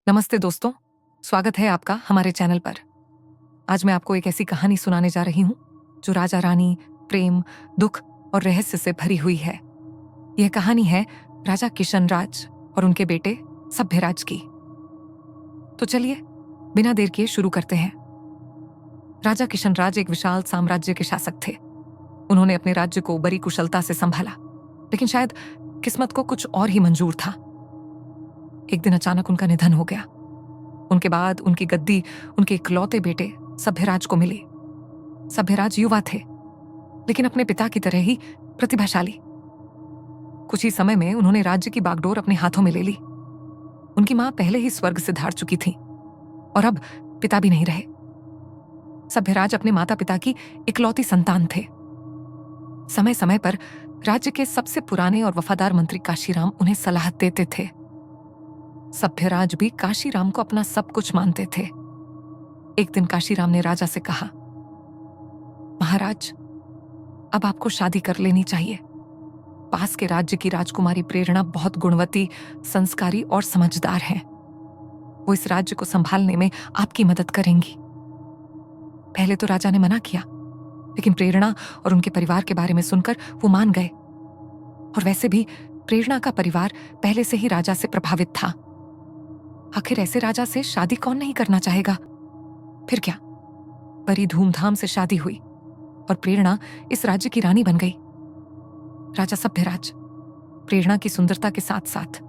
नमस्ते दोस्तों, स्वागत है आपका हमारे चैनल पर। आज मैं आपको एक ऐसी कहानी सुनाने जा रही हूँ जो राजा रानी, प्रेम, दुख और रहस्य से भरी हुई है। यह कहानी है राजा किशनराज और उनके बेटे सभ्यराज की। तो चलिए बिना देर किए शुरू करते हैं। राजा किशनराज एक विशाल साम्राज्य के शासक थे। उन्होंने अपने राज्य को बड़ी कुशलता से संभाला, लेकिन शायद किस्मत को कुछ और ही मंजूर था। एक दिन अचानक उनका निधन हो गया। उनके बाद उनकी गद्दी उनके इकलौते बेटे सभ्यराज को मिली। सभ्यराज युवा थे, लेकिन अपने पिता की तरह ही प्रतिभाशाली। कुछ ही समय में उन्होंने राज्य की बागडोर अपने हाथों में ले ली। उनकी मां पहले ही स्वर्ग से धार चुकी थी और अब पिता भी नहीं रहे। सभ्यराज अपने माता पिता की इकलौती संतान थे। समय समय पर राज्य के सबसे पुराने और वफादार मंत्री काशीराम उन्हें सलाह देते थे। सभ्यराज भी काशीराम को अपना सब कुछ मानते थे। एक दिन काशीराम ने राजा से कहा, महाराज, अब आपको शादी कर लेनी चाहिए। पास के राज्य की राजकुमारी प्रेरणा बहुत गुणवती, संस्कारी और समझदार है। वो इस राज्य को संभालने में आपकी मदद करेंगी। पहले तो राजा ने मना किया, लेकिन प्रेरणा और उनके परिवार के बारे में सुनकर वो मान गए। और वैसे भी प्रेरणा का परिवार पहले से ही राजा से प्रभावित था। आखिर ऐसे राजा से शादी कौन नहीं करना चाहेगा। फिर क्या, बड़ी धूमधाम से शादी हुई और प्रेरणा इस राज्य की रानी बन गई। राजा सभ्यराज प्रेरणा की सुंदरता के साथ साथ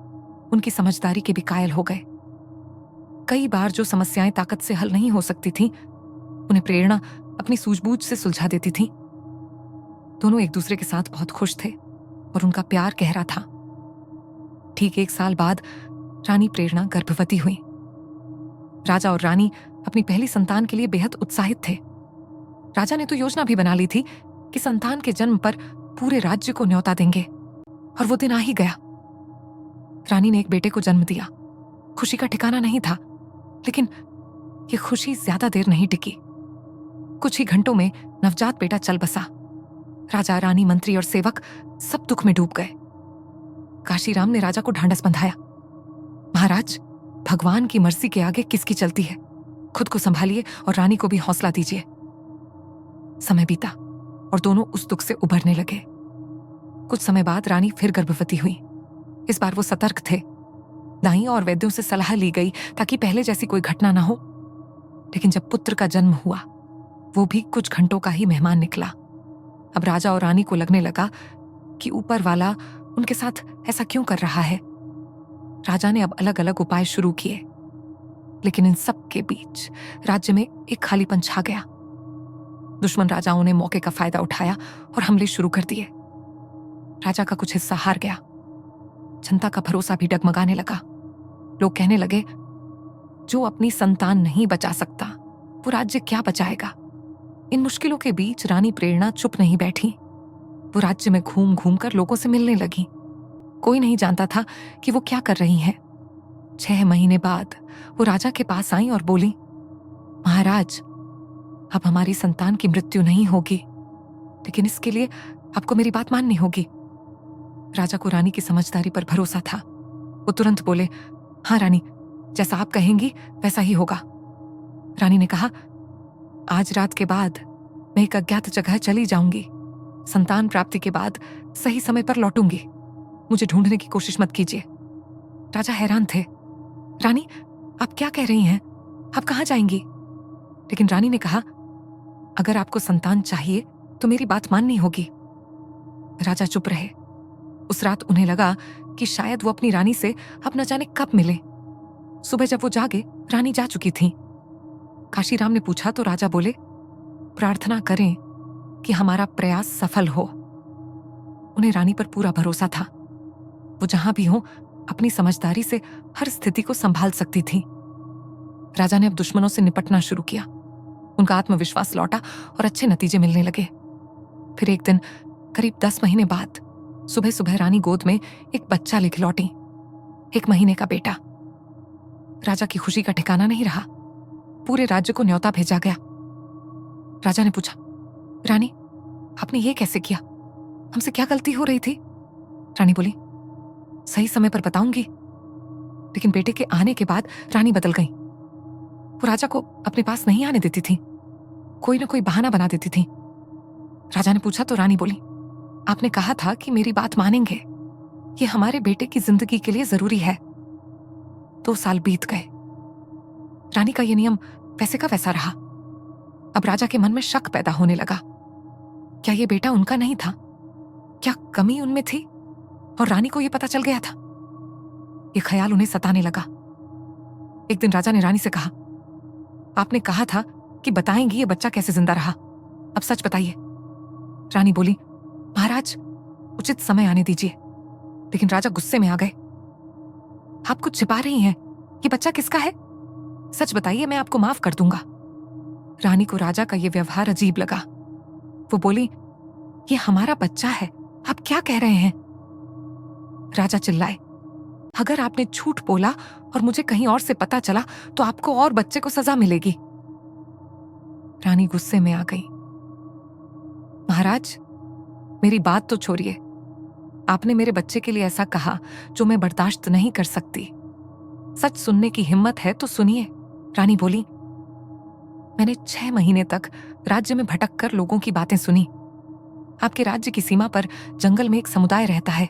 उनकी समझदारी के भी कायल हो गए। कई बार जो समस्याएं ताकत से हल नहीं हो सकती थीं, उन्हें प्रेरणा अपनी सूझबूझ से सुलझा देती थी। दोनों एक दूसरे के साथ बहुत खुश थे और उनका प्यार गहरा था। ठीक 1 साल बाद रानी प्रेरणा गर्भवती हुई। राजा और रानी अपनी पहली संतान के लिए बेहद उत्साहित थे। राजा ने तो योजना भी बना ली थी कि संतान के जन्म पर पूरे राज्य को न्योता देंगे, और वो दिन आ ही गया। रानी ने एक बेटे को जन्म दिया। खुशी का ठिकाना नहीं था, लेकिन ये खुशी ज्यादा देर नहीं टिकी। कुछ ही घंटों में नवजात बेटा चल बसा। राजा, रानी, मंत्री और सेवक सब दुख में डूब गए। काशीराम ने राजा को ढांढस बंधाया, महाराज, भगवान की मर्जी के आगे किसकी चलती है। खुद को संभालिए और रानी को भी हौसला दीजिए। समय बीता और दोनों उस दुख से उभरने लगे। कुछ समय बाद रानी फिर गर्भवती हुई। इस बार वो सतर्क थे। दाइयों और वैद्यों से सलाह ली गई ताकि पहले जैसी कोई घटना ना हो। लेकिन जब पुत्र का जन्म हुआ, वो भी कुछ घंटों का ही मेहमान निकला। अब राजा और रानी को लगने लगा कि ऊपर वाला उनके साथ ऐसा क्यों कर रहा है। राजा ने अब अलग अलग उपाय शुरू किए, लेकिन इन सब के बीच राज्य में एक खालीपन छा गया। दुश्मन राजाओं ने मौके का फायदा उठाया और हमले शुरू कर दिए। राजा का कुछ हिस्सा हार गया। जनता का भरोसा भी डगमगाने लगा। लोग कहने लगे, जो अपनी संतान नहीं बचा सकता, वो राज्य क्या बचाएगा। इन मुश्किलों के बीच रानी प्रेरणा चुप नहीं बैठी। वो राज्य में घूम घूम कर लोगों से मिलने लगी। कोई नहीं जानता था कि वो क्या कर रही हैं। 6 महीने बाद वो राजा के पास आई और बोली, महाराज, अब हमारी संतान की मृत्यु नहीं होगी, लेकिन इसके लिए आपको मेरी बात माननी होगी। राजा को रानी की समझदारी पर भरोसा था। वो तुरंत बोले, हाँ रानी, जैसा आप कहेंगी वैसा ही होगा। रानी ने कहा, आज रात के बाद मैं एक अज्ञात जगह चली जाऊंगी। संतान प्राप्ति के बाद सही समय पर लौटूंगी। मुझे ढूंढने की कोशिश मत कीजिए। राजा हैरान थे। रानी, आप क्या कह रही हैं? आप कहां जाएंगी? लेकिन रानी ने कहा, अगर आपको संतान चाहिए तो मेरी बात माननी होगी। राजा चुप रहे। उस रात उन्हें लगा कि शायद वो अपनी रानी से अब न जाने कब मिले। सुबह जब वो जागे, रानी जा चुकी थी। काशीराम ने पूछा तो राजा बोले, प्रार्थना करें कि हमारा प्रयास सफल हो। उन्हें रानी पर पूरा भरोसा था। वो जहां भी हो अपनी समझदारी से हर स्थिति को संभाल सकती थी। राजा ने अब दुश्मनों से निपटना शुरू किया। उनका आत्मविश्वास लौटा और अच्छे नतीजे मिलने लगे। फिर एक दिन करीब 10 महीने बाद सुबह सुबह रानी गोद में एक बच्चा लेकर लौटी। 1 महीने का बेटा। राजा की खुशी का ठिकाना नहीं रहा। पूरे राज्य को न्योता भेजा गया। राजा ने पूछा, रानी, आपने ये कैसे किया? हमसे क्या गलती हो रही थी? रानी बोली, सही समय पर बताऊंगी, लेकिन बेटे के आने के बाद रानी बदल गई। वो राजा को अपने पास नहीं आने देती थी, कोई ना कोई बहाना बना देती थी। राजा ने पूछा तो रानी बोली, आपने कहा था कि मेरी बात मानेंगे, ये हमारे बेटे की जिंदगी के लिए जरूरी है। 2 साल बीत गए। रानी का ये नियम वैसे का वैसा रहा। अब राजा के मन में शक पैदा होने लगा। क्या ये बेटा उनका नहीं था? क्या कमी उनमें थी और रानी को यह पता चल गया था? ये ख्याल उन्हें सताने लगा। एक दिन राजा ने रानी से कहा, आपने कहा था कि बताएंगी ये बच्चा कैसे जिंदा रहा, अब सच बताइए। रानी बोली, महाराज उचित समय आने दीजिए। लेकिन राजा गुस्से में आ गए। आप कुछ छिपा रही हैं, ये बच्चा किसका है? सच बताइए, मैं आपको माफ कर दूंगा। रानी को राजा का यह व्यवहार अजीब लगा। वो बोली, ये हमारा बच्चा है, आप क्या कह रहे हैं? राजा चिल्लाए, अगर आपने झूठ बोला और मुझे कहीं और से पता चला तो आपको और बच्चे को सजा मिलेगी। रानी गुस्से में आ गई। महाराज, मेरी बात तो छोड़िए, आपने मेरे बच्चे के लिए ऐसा कहा जो मैं बर्दाश्त नहीं कर सकती। सच सुनने की हिम्मत है तो सुनिए। रानी बोली, मैंने 6 महीने तक राज्य में भटक कर लोगों की बातें सुनी। आपके राज्य की सीमा पर जंगल में एक समुदाय रहता है।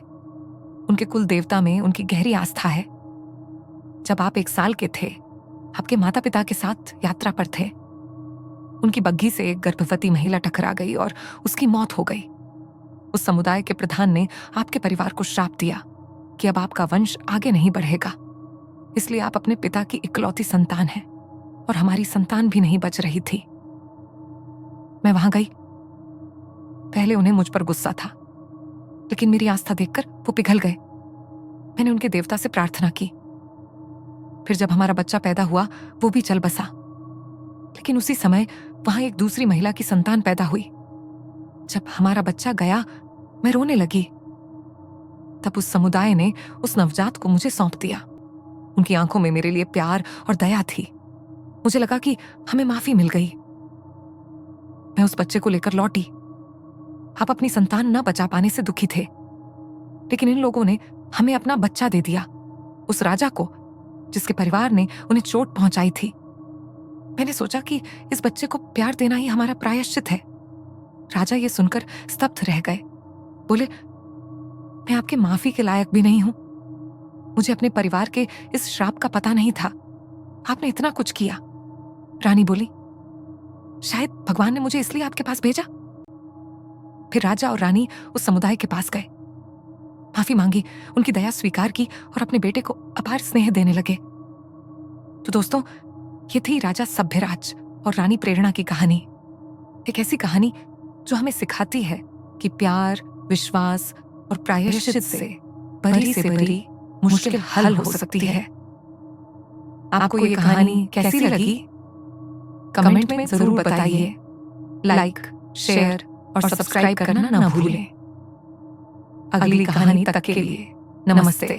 उनके कुल देवता में उनकी गहरी आस्था है। जब आप 1 साल के थे, आपके माता पिता के साथ यात्रा पर थे। उनकी बग्घी से एक गर्भवती महिला टकरा गई और उसकी मौत हो गई। उस समुदाय के प्रधान ने आपके परिवार को श्राप दिया कि अब आपका वंश आगे नहीं बढ़ेगा, इसलिए आप अपने पिता की इकलौती संतान हैं और हमारी संतान भी नहीं बच रही थी। मैं वहां गई। पहले उन्हें मुझ पर गुस्सा था, लेकिन मेरी आस्था देखकर वो पिघल गए। मैंने उनके देवता से प्रार्थना की। फिर जब हमारा बच्चा पैदा हुआ, वो भी चल बसा। लेकिन उसी समय वहां एक दूसरी महिला की संतान पैदा हुई। जब हमारा बच्चा गया, मैं रोने लगी। तब उस समुदाय ने उस नवजात को मुझे सौंप दिया। उनकी आंखों में मेरे लिए प्यार और दया थी। मुझे लगा कि हमें माफी मिल गई। मैं उस बच्चे को लेकर लौटी। आप अपनी संतान न बचा पाने से दुखी थे, लेकिन इन लोगों ने हमें अपना बच्चा दे दिया, उस राजा को जिसके परिवार ने उन्हें चोट पहुंचाई थी। मैंने सोचा कि इस बच्चे को प्यार देना ही हमारा प्रायश्चित है। राजा ये सुनकर स्तब्ध रह गए। बोले, मैं आपके माफी के लायक भी नहीं हूं। मुझे अपने परिवार के इस श्राप का पता नहीं था। आपने इतना कुछ किया। रानी बोली, शायद भगवान ने मुझे इसलिए आपके पास भेजा। फिर राजा और रानी उस समुदाय के पास गए, माफी मांगी, उनकी दया स्वीकार की और अपने बेटे को अपार स्नेह देने लगे। तो दोस्तों, ये थी राजा सभ्यराज और रानी प्रेरणा की कहानी। एक ऐसी कहानी जो हमें सिखाती है कि प्यार, विश्वास और प्रायश्चित से बड़ी से बड़ी मुश्किल हल हो सकती है। आपको ये कहानी कैसी लगी? कमेंट में जरूर बताइए। लाइक, शेयर और सब्सक्राइब करना ना भूलें। अगली कहानी तक के लिए नमस्ते।